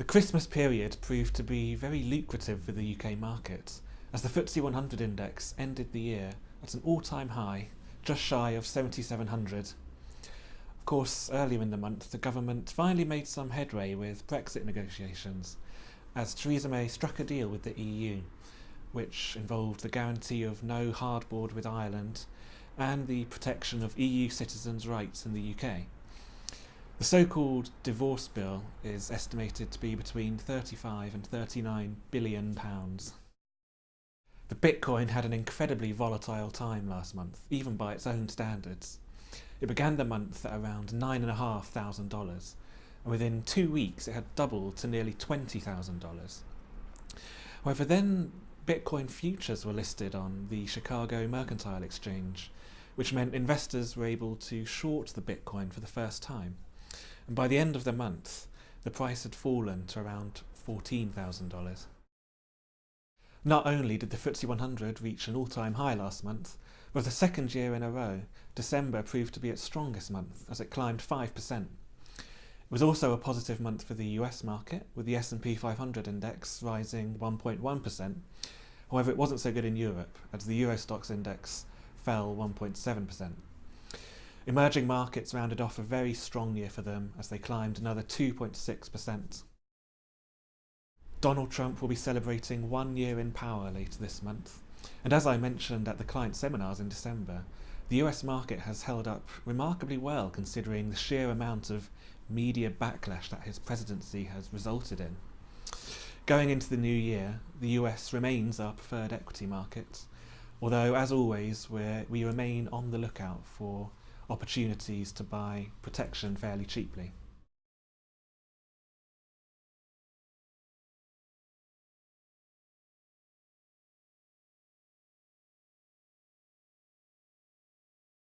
The Christmas period proved to be very lucrative for the UK market, as the FTSE 100 index ended the year at an all-time high, just shy of 7,700. Of course, earlier in the month, the government finally made some headway with Brexit negotiations, as Theresa May struck a deal with the EU, which involved the guarantee of no hardboard with Ireland and the protection of EU citizens' rights in the UK. The so-called divorce bill is estimated to be between 35 and 39 billion pounds. The Bitcoin had an incredibly volatile time last month, even by its own standards. It began the month at around $9,500, and within 2 weeks it had doubled to nearly $20,000. However, then Bitcoin futures were listed on the Chicago Mercantile Exchange, which meant investors were able to short the Bitcoin for the first time. And by the end of the month, the price had fallen to around $14,000. Not only did the FTSE 100 reach an all-time high last month, but for the second year in a row, December proved to be its strongest month as it climbed 5%. It was also a positive month for the US market, with the S&P 500 index rising 1.1%. However, it wasn't so good in Europe, as the Euro Stoxx index fell 1.7%. Emerging markets rounded off a very strong year for them as they climbed another 2.6%. Donald Trump will be celebrating 1 year in power later this month, and as I mentioned at the client seminars in December, the US market has held up remarkably well considering the sheer amount of media backlash that his presidency has resulted in. Going into the new year, the US remains our preferred equity market, although as always we remain on the lookout for opportunities to buy protection fairly cheaply.